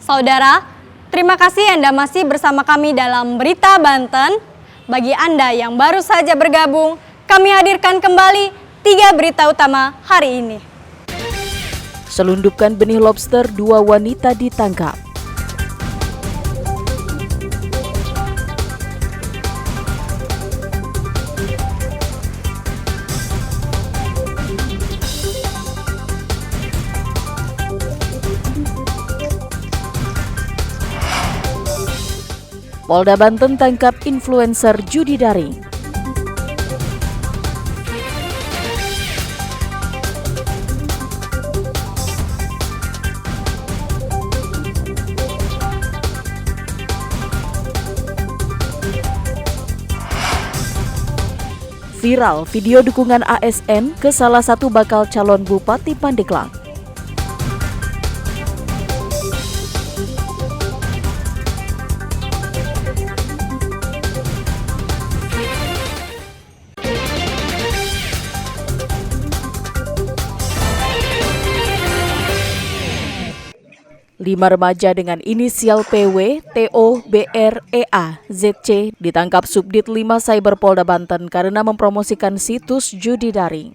Saudara, terima kasih Anda masih bersama kami dalam Berita Banten. Bagi Anda yang baru saja bergabung, kami hadirkan kembali 3 berita utama hari ini. Selundupkan benih lobster, 2 wanita ditangkap. Polda Banten tangkap influencer judi daring. Viral video dukungan ASN ke salah satu bakal calon Bupati Pandeglang. Lima remaja dengan inisial PW, TO, BR, EA, ZC ditangkap Subdit 5 Cyber Polda Banten karena mempromosikan situs judi daring.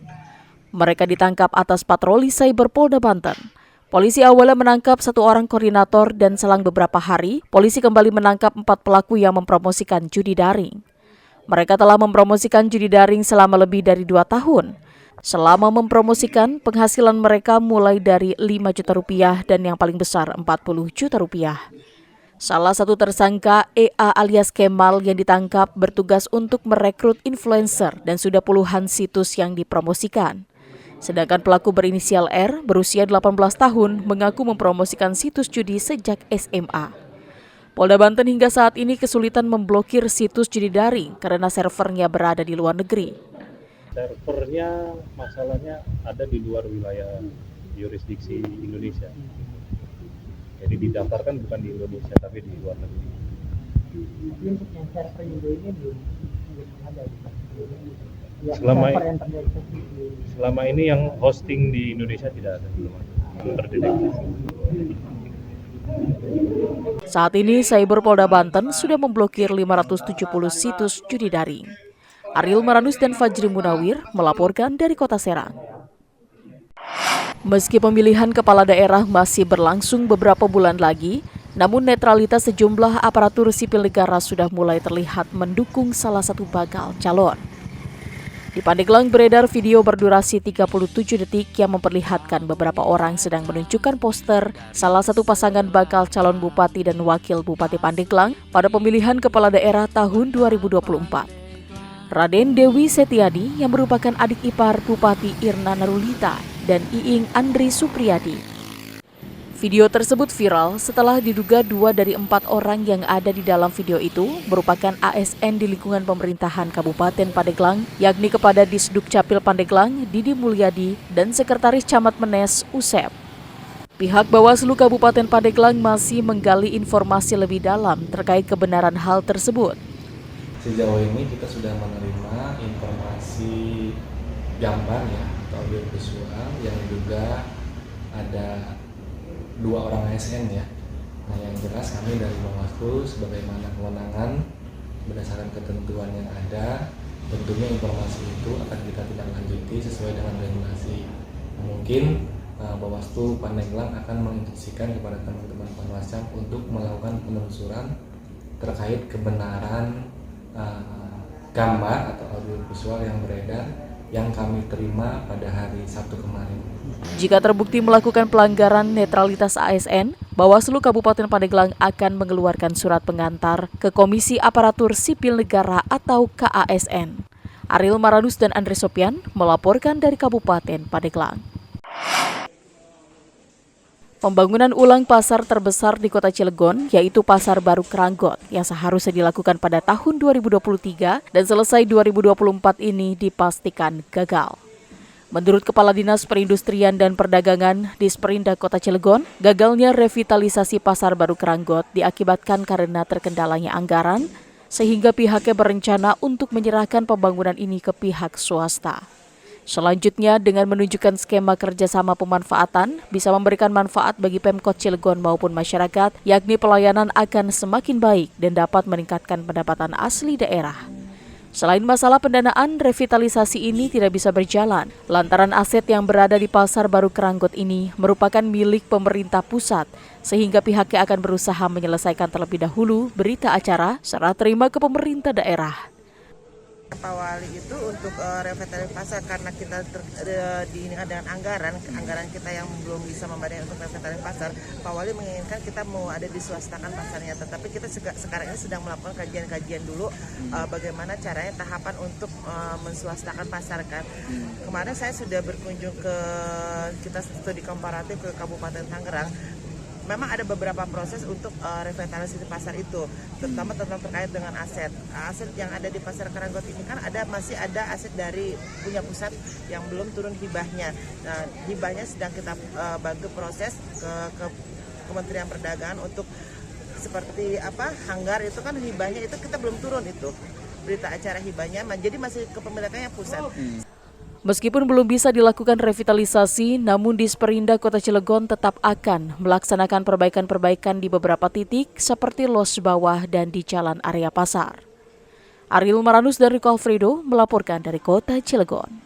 Mereka ditangkap atas patroli Cyber Polda Banten. Polisi awalnya menangkap 1 orang koordinator dan selang beberapa hari, polisi kembali menangkap 4 pelaku yang mempromosikan judi daring. Mereka telah mempromosikan judi daring selama lebih dari 2 tahun. Selama mempromosikan, penghasilan mereka mulai dari 5 juta rupiah dan yang paling besar 40 juta rupiah. Salah satu tersangka, EA alias Kemal yang ditangkap bertugas untuk merekrut influencer dan sudah puluhan situs yang dipromosikan. Sedangkan pelaku berinisial R berusia 18 tahun mengaku mempromosikan situs judi sejak SMA. Polda Banten hingga saat ini kesulitan memblokir situs judi daring karena servernya berada di luar negeri. Servernya masalahnya ada di luar wilayah yurisdiksi Indonesia. Jadi didaftarkan bukan di Indonesia tapi di luar negeri. Tapi untuk yang server Indo ini belum ada. Selama ini yang hosting di Indonesia tidak ada, belum terdeteksi. Saat ini Cyber Polda Banten sudah memblokir 570 situs judi daring. Ariel Maranus dan Fajri Munawir melaporkan dari Kota Serang. Meski pemilihan kepala daerah masih berlangsung beberapa bulan lagi, namun netralitas sejumlah aparatur sipil negara sudah mulai terlihat mendukung salah satu bakal calon. Di Pandeglang beredar video berdurasi 37 detik yang memperlihatkan beberapa orang sedang menunjukkan poster salah satu pasangan bakal calon bupati dan wakil bupati Pandeglang pada pemilihan kepala daerah tahun 2024. Raden Dewi Setiadi yang merupakan adik ipar Bupati Irna Narulita dan Iing Andri Supriyadi. Video tersebut viral setelah diduga 2 dari 4 orang yang ada di dalam video itu merupakan ASN di lingkungan pemerintahan Kabupaten Pandeglang, yakni kepada Disduk Capil Pandeglang Didi Mulyadi dan Sekretaris Camat Menes Usep. Pihak Bawaslu Kabupaten Pandeglang masih menggali informasi lebih dalam terkait kebenaran hal tersebut. Sejauh ini kita sudah menerima informasi gambar ya atau audio visual yang diduga ada 2 orang ASN ya. Nah yang jelas kami dari Bawaslu sebagaimana kewenangan berdasarkan ketentuan yang ada, tentunya informasi itu akan kita tindak lanjuti sesuai dengan regulasi. Nah, mungkin Bawaslu Pandeglang akan menginstruksikan kepada teman-teman Panwascam untuk melakukan penelusuran terkait kebenaran gambar atau audio visual yang beredar yang kami terima pada hari Sabtu kemarin. Jika terbukti melakukan pelanggaran netralitas ASN, Bawaslu Kabupaten Pandeglang akan mengeluarkan surat pengantar ke Komisi Aparatur Sipil Negara atau KASN. Ariel Maranus dan Andre Sopian melaporkan dari Kabupaten Pandeglang. Pembangunan ulang pasar terbesar di Kota Cilegon, yaitu Pasar Baru Keranggot, yang seharusnya dilakukan pada tahun 2023 dan selesai 2024 ini dipastikan gagal. Menurut Kepala Dinas Perindustrian dan Perdagangan Disperindak Kota Cilegon, gagalnya revitalisasi Pasar Baru Keranggot diakibatkan karena terkendalanya anggaran, sehingga pihaknya berencana untuk menyerahkan pembangunan ini ke pihak swasta. Selanjutnya, dengan menunjukkan skema kerjasama pemanfaatan, bisa memberikan manfaat bagi Pemkot Cilegon maupun masyarakat, yakni pelayanan akan semakin baik dan dapat meningkatkan pendapatan asli daerah. Selain masalah pendanaan, revitalisasi ini tidak bisa berjalan lantaran aset yang berada di Pasar Baru Keranggot ini merupakan milik pemerintah pusat, sehingga pihaknya akan berusaha menyelesaikan terlebih dahulu berita acara serah terima ke pemerintah daerah. Pak Wali itu untuk revitalisasi pasar karena kita diingat dengan anggaran kita yang belum bisa membayar untuk revitalisasi pasar. Pak Wali menginginkan kita mau ada diswastakan pasarnya, tetapi kita sekarang ini sedang melakukan kajian-kajian dulu bagaimana caranya tahapan untuk menswastakan pasar kan. Kemarin saya sudah berkunjung ke kita studi komparatif ke Kabupaten Tangerang. Memang ada beberapa proses untuk revitalisasi pasar itu, terutama terkait dengan aset. Aset yang ada di Pasar Keranggot ini kan masih ada aset dari punya pusat yang belum turun hibahnya. Nah, hibahnya sedang kita bantu proses ke Kementerian Perdagangan untuk seperti hanggar itu kan hibahnya itu kita belum turun itu berita acara hibahnya, jadi masih kepemilikannya pusat. Meskipun belum bisa dilakukan revitalisasi, namun Disperindah Kota Cilegon tetap akan melaksanakan perbaikan-perbaikan di beberapa titik seperti los bawah dan di jalan area pasar. Ariel Maranus dari Alfredo melaporkan dari Kota Cilegon.